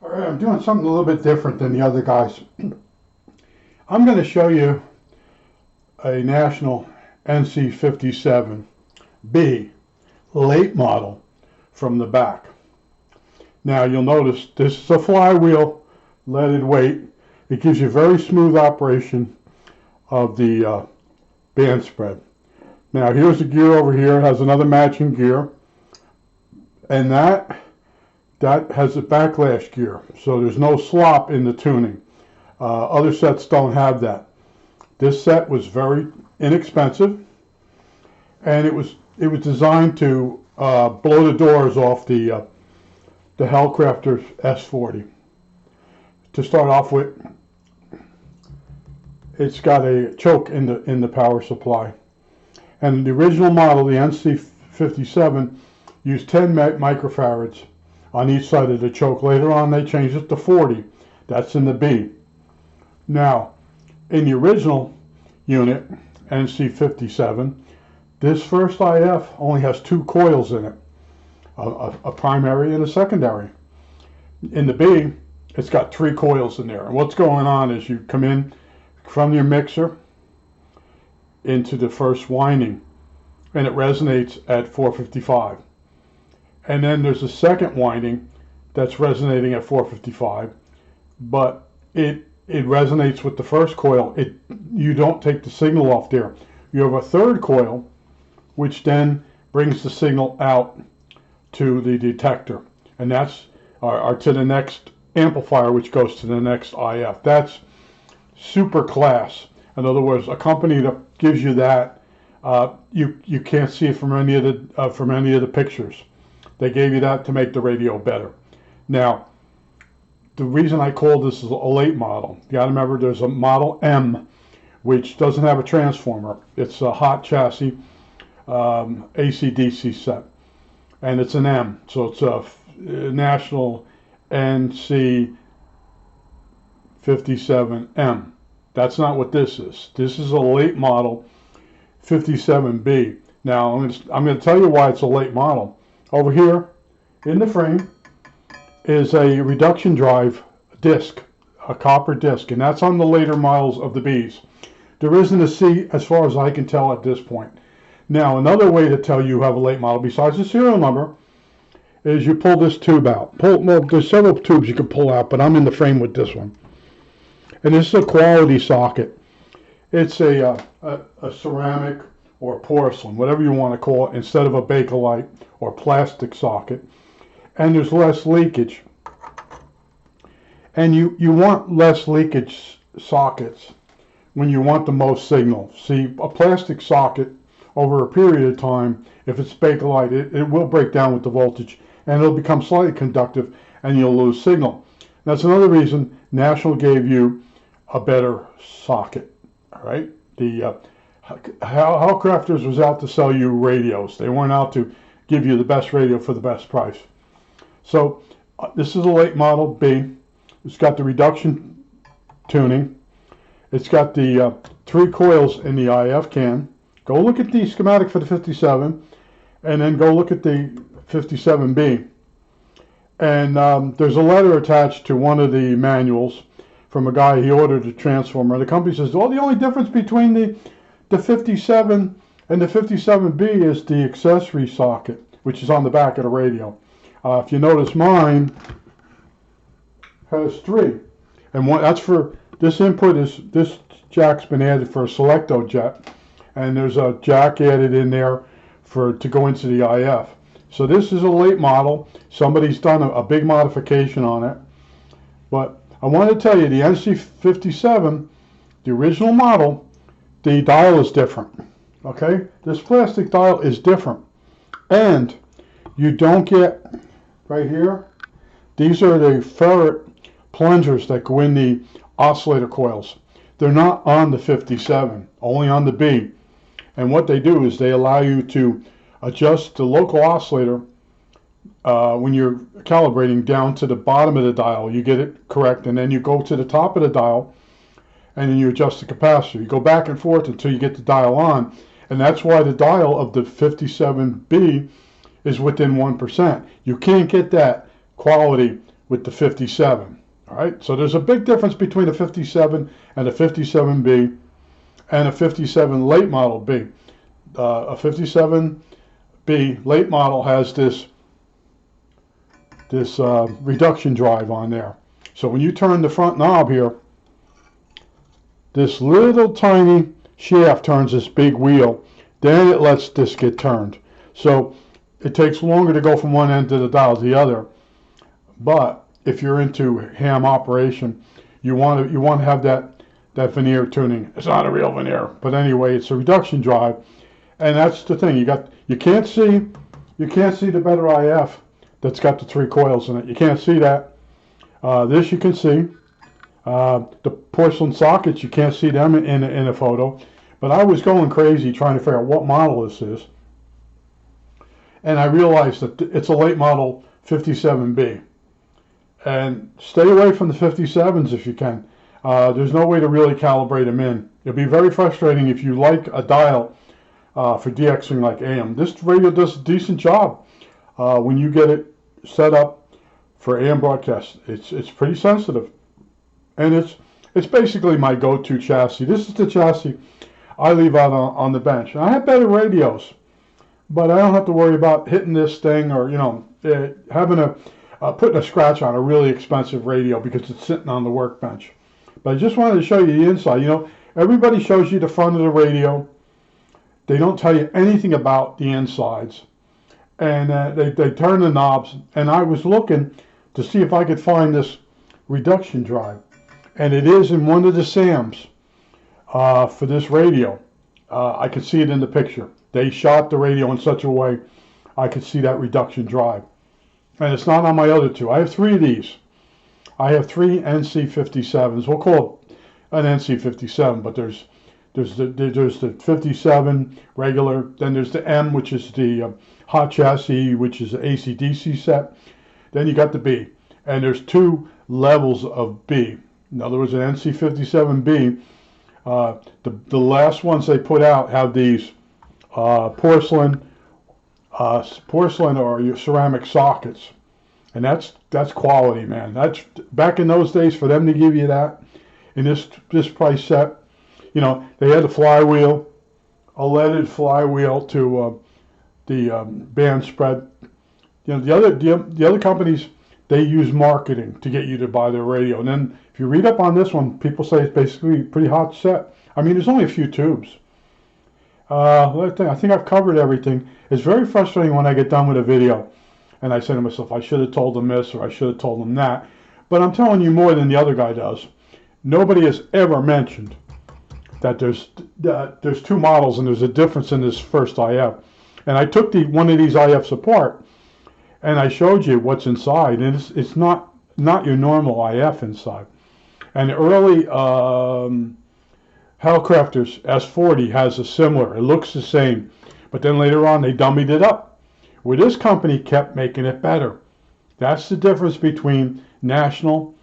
All right, I'm doing something a little bit different than the other guys. I'm going to show you a National NC57B late model from the back. Now you'll notice this is a flywheel leaded weight. It gives you very smooth operation of the band spread. Now here's a gear over here. It has another matching gear, and that has a backlash gear, so there's no slop in the tuning. Other sets don't have that. This set was very inexpensive, and it was designed to blow the doors off the Hellcrafter S40. To start off with, it's got a choke in the power supply, and the original model, the NC57, used 10 microfarads on each side of the choke. Later on they changed it to 40. That's in the B. Now, in the original unit, NC57, this first IF only has 2 coils in it, a primary and a secondary. In the B, it's got 3 coils in there. And what's going on is you come in from your mixer into the first winding, and it resonates at 455. And then there's a second winding that's resonating at 455, but it resonates with the first coil. You don't take the signal off there. You have a third coil, which then brings the signal out to the detector, and that's or to the next amplifier, which goes to the next IF. That's super class. In other words, a company that gives you that, you can't see it from any of the pictures. They gave you that to make the radio better. Now, the reason I call this a late model, you got to remember there's a Model M, which doesn't have a transformer. It's a hot chassis AC/DC set, and it's an M, so it's a National NC57M. That's not what this is. This is a late model 57B. Now I'm going to tell you why it's a late model. Over here in the frame is a reduction drive disc, a copper disc, and that's on the later models of the Bs. There isn't a C as far as I can tell at this point. Now, another way to tell you have a late model besides the serial number is you pull this tube out. Well, there's several tubes you can pull out, but I'm in the frame with this one. And this is a quality socket. It's a ceramic or porcelain, whatever you want to call it, instead of a Bakelite or plastic socket. And there's less leakage. And you want less leakage sockets when you want the most signal. See, a plastic socket over a period of time, if it's Bakelite, it will break down with the voltage, and it'll become slightly conductive, and you'll lose signal. That's another reason National gave you a better socket. All right, the Hellcrafters was out to sell you radios. They weren't out to give you the best radio for the best price. So this is a late model B. It's got the reduction tuning. It's got the 3 coils in the IF can. Go look at the schematic for the 57, and then go look at the 57B. And there's a letter attached to one of the manuals from a guy. He ordered a transformer. The company says, well, the only difference between the 57 and the 57B is the accessory socket, which is on the back of the radio. If you notice, mine has 3. And that's for, this input is, this jack's been added for a Selecto jet. And there's a jack added in there to go into the IF. So this is a late model. Somebody's done a big modification on it. But I want to tell you, the NC57, the original model, the dial is different. Okay? This plastic dial is different. And you don't get, right here, these are the ferrite plungers that go in the oscillator coils. They're not on the 57, only on the B. And what they do is they allow you to adjust the local oscillator when you're calibrating down to the bottom of the dial. You get it correct, and then you go to the top of the dial, and then you adjust the capacitor. You go back and forth until you get the dial on, and that's why the dial of the 57B is within 1%. You can't get that quality with the 57. All right, so there's a big difference between a 57 and a 57B and a 57 late model B. A 57B late model has this reduction drive on there. So when you turn the front knob here, this little tiny shaft turns this big wheel. Then it lets this get turned. So it takes longer to go from one end of the dial to the other. But if you're into ham operation, you want to have that veneer tuning. It's not a real veneer, but anyway, it's a reduction drive, and that's the thing. You can't see the better IF that's got the 3 coils in it. You can't see that. This you can see. The porcelain sockets, you can't see them in a photo. But I was going crazy trying to figure out what model this is. And I realized that it's a late model 57B. And stay away from the 57s if you can. There's no way to really calibrate them in. It'll be very frustrating if you like a dial for DXing like AM. This radio does a decent job when you get it set up for AM broadcast. It's pretty sensitive. And it's basically my go-to chassis. This is the chassis I leave out on the bench. And I have better radios, but I don't have to worry about hitting this thing or having putting a scratch on a really expensive radio because it's sitting on the workbench. But I just wanted to show you the inside. Everybody shows you the front of the radio. They don't tell you anything about the insides, and they turn the knobs. And I was looking to see if I could find this reduction drive. And it is in one of the SAMs for this radio. I could see it in the picture. They shot the radio in such a way I could see that reduction drive. And it's not on my other 2. I have 3 of these. I have 3 NC57s. We'll call it an NC57, but there's the 57 regular. Then there's the M, which is the hot chassis, which is the AC/DC set. Then you got the B. And there's 2 levels of B. In other words, an NC57B, the last ones they put out have these porcelain or your ceramic sockets, and that's quality, man. That's back in those days for them to give you that in this price set. They had a flywheel, a leaded flywheel to the band spread. The other companies, they use marketing to get you to buy their radio. And then if you read up on this one, people say it's basically a pretty hot set. I mean, there's only a few tubes. I think I've covered everything. It's very frustrating when I get done with a video and I say to myself, I should have told them this or I should have told them that. But I'm telling you more than the other guy does. Nobody has ever mentioned that there's 2 models and there's a difference in this first IF. And I took one of these IFs apart and I showed you what's inside, and it's not your normal IF inside. And the early Hellcrafters S40 has a similar. It looks the same, but then later on they dummied it up. Where this company kept making it better. That's the difference between National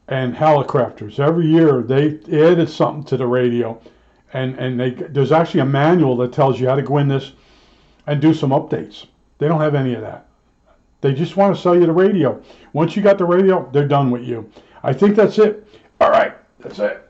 and Hellcrafters. Every year they added something to the radio, and there's actually a manual that tells you how to go in this and do some updates. They don't have any of that. They just want to sell you the radio. Once you got the radio, they're done with you. I think that's it. All right, that's it.